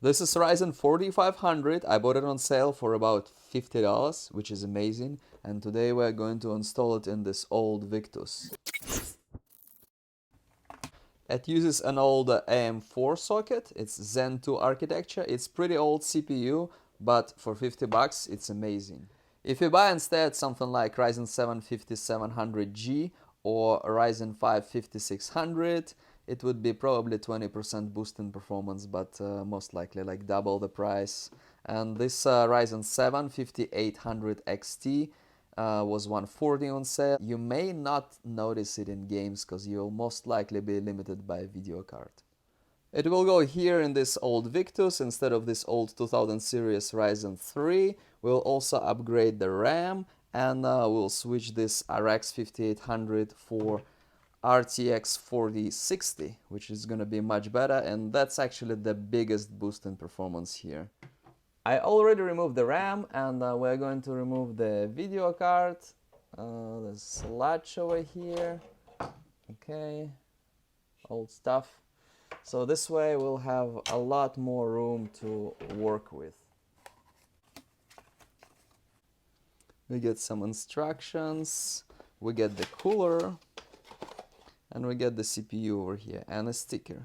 This is Ryzen 4500. I bought it on sale for about $50, which is amazing. And today we're going to install it in this old Victus. It uses an old AM4 socket. It's Zen 2 architecture. It's pretty old CPU, but for $50 it's amazing. If you buy instead something like Ryzen 7 5700G or Ryzen 5 5600, it would be probably 20% boost in performance, but most likely like double the price. And this Ryzen 7 5800 XT was 140 on sale. You may not notice it in games because you'll most likely be limited by video card. It will go here in this old Victus instead of this old 2000 series Ryzen 3. We'll also upgrade the RAM and we'll switch this RX 5800 for RTX 4060, which is going to be much better, and that's actually the biggest boost in performance here. I already removed the RAM and we're going to remove the video card. There's a latch over here. Okay, old stuff. So this way we'll have a lot more room to work with. We get some instructions, we get the cooler, and we get the CPU over here and a sticker.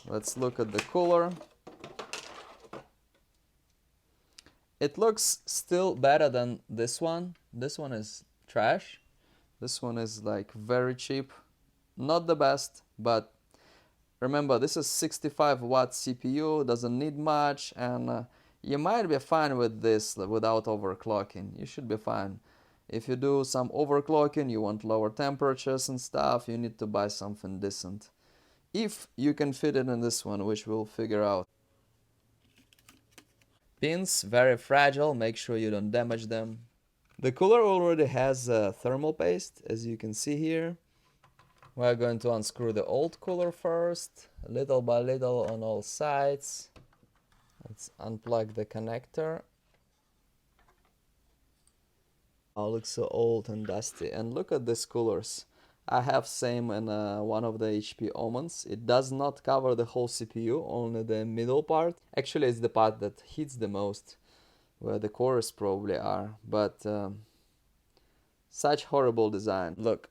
Let's look at the cooler. It looks still better than this one. This one is trash. This one is like very cheap. Not the best, but remember this is 65 watt CPU, doesn't need much, and you might be fine with this without overclocking. You should be fine. If you do some overclocking, you want lower temperatures and stuff, you need to buy something decent. If you can fit it in this one, which we'll figure out. Pins, very fragile, make sure you don't damage them. The cooler already has a thermal paste, as you can see here. We're going to unscrew the old cooler first, little by little on all sides. Let's unplug the connector. Oh, looks so old and dusty. And look at these coolers. I have same in one of the HP Omens. It does not cover the whole CPU, only the middle part. Actually, it's the part that heats the most, where the cores probably are. But such horrible design. Look,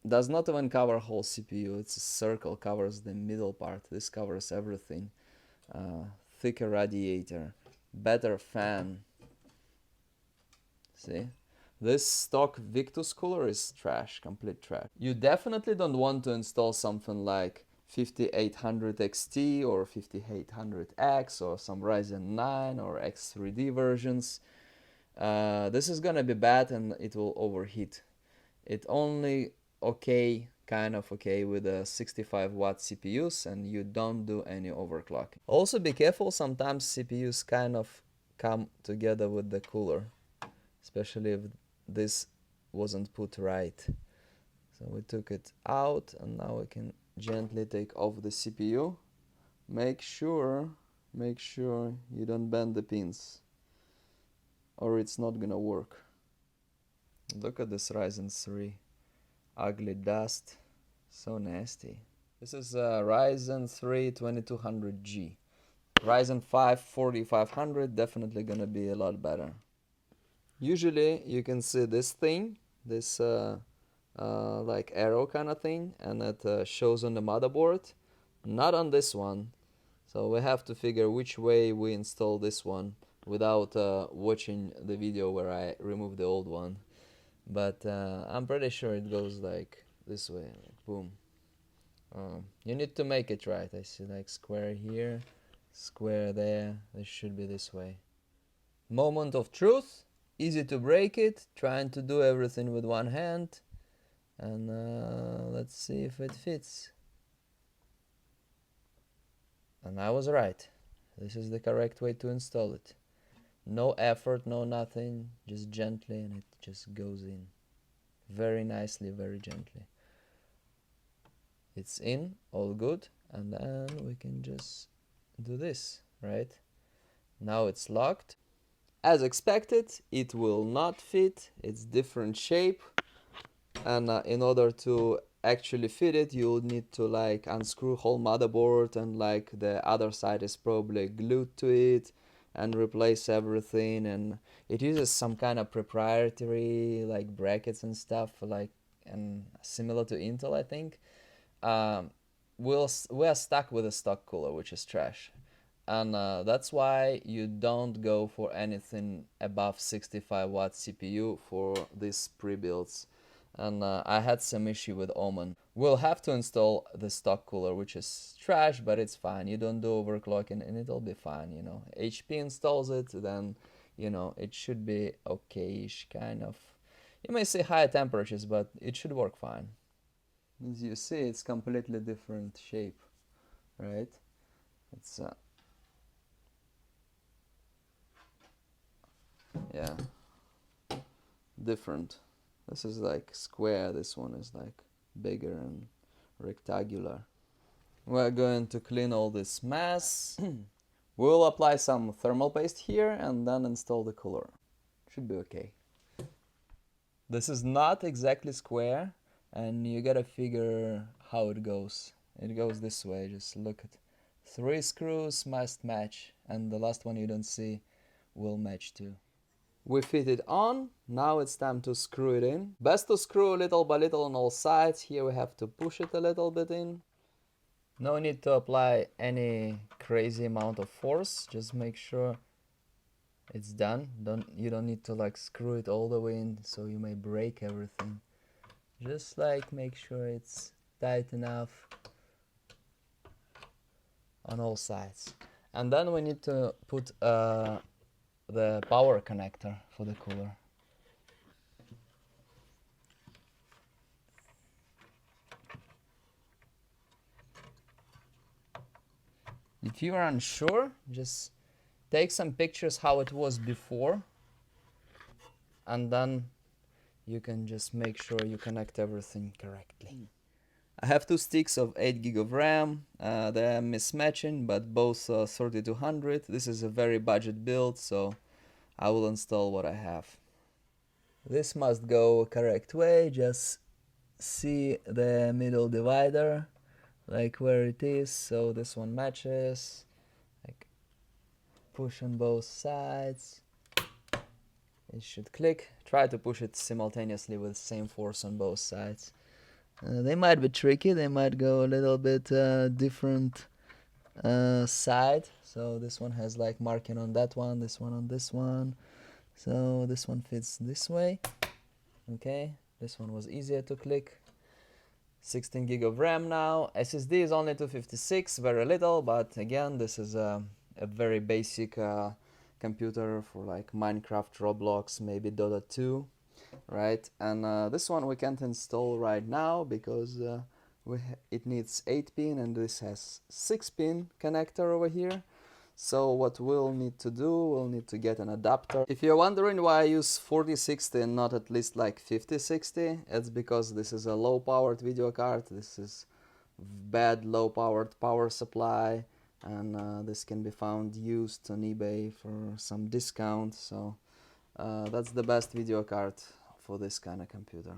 does not even cover whole CPU. It's a circle, covers the middle part. This covers everything. Thicker radiator, better fan. See? This stock Victus cooler is trash, complete trash. You definitely don't want to install something like 5800 XT or 5800X or some Ryzen 9 or X3D versions. This is gonna be bad and it will overheat. It only kind of okay with the 65 watt CPUs, and you don't do any overclocking. Also be careful, sometimes CPUs kind of come together with the cooler, especially if this wasn't put right. So we took it out and now we can gently take off the CPU. Make sure you don't bend the pins or it's not gonna work. Look at this Ryzen 3. Ugly dust, so nasty. This is Ryzen 3 2200G. Ryzen 5 4500 definitely gonna be a lot better. Usually you can see this thing, this like arrow kind of thing, and it shows on the motherboard, not on this one. So we have to figure which way we install this one without watching the video where I remove the old one. But I'm pretty sure it goes like this way, like boom. You need to make it right. I see like square here, square there. This should be this way. Moment of truth. Easy to break it. Trying to do everything with one hand. And let's see if it fits. And I was right. This is the correct way to install it. No effort, no nothing, just gently, and it just goes in very nicely, very gently. It's in, all good, and then we can just do this, right? Now it's locked. As expected, it will not fit. It's different shape, and in order to actually fit it, you would need to like unscrew whole motherboard, and like the other side is probably glued to it, and replace everything. And it uses some kind of proprietary like brackets and stuff, like, and similar to Intel, I think. um, we're stuck with a stock cooler, which is trash. And that's why you don't go for anything above 65 watt CPU for these pre-builds. And I had some issue with Omen. We'll have to install the stock cooler, which is trash, but it's fine. You don't do overclocking and it'll be fine, you know. HP installs it, then, you know, it should be okay-ish, kind of. You may see higher temperatures, but it should work fine. As you see, it's completely different shape, right? It's yeah, different. This is like square, this one is like bigger and rectangular. We're going to clean all this mess. We'll apply some thermal paste here and then install the cooler. Should be okay. This is not exactly square, and you gotta figure how it goes. It goes this way, just look at 3 screws must match, and the last one you don't see will match too. We fit it on, now it's time to screw it in. Best to screw little by little on all sides. Here we have to push it a little bit in. No need to apply any crazy amount of force, just make sure it's done. You don't need to like screw it all the way in, so you may break everything. Just like make sure it's tight enough on all sides. And then we need to put the power connector for the cooler. If you are unsure, just take some pictures how it was before, and then you can just make sure you connect everything correctly. I have 2 sticks of 8 gig of RAM. They're mismatching, but both 3200. This is a very budget build, so I will install what I have. This must go correct way. Just see the middle divider, like where it is, so this one matches. Like push on both sides. It should click. Try to push it simultaneously with the same force on both sides. They might be tricky, they might go a little bit different side. So this one has like marking on that one, this one on this one. So this one fits this way. Okay, this one was easier to click. 16 gig of RAM now. SSD is only 256, very little, but again, this is a very basic computer for like Minecraft, Roblox, maybe Dota 2, right? And this one we can't install right now because it needs 8-pin and this has 6-pin connector over here. So what we'll need to do, we'll need to get an adapter. If you're wondering why I use 4060 and not at least like 5060, it's because this is a low-powered video card. This is bad low-powered power supply, and this can be found used on eBay for some discount. So that's the best video card for this kind of computer.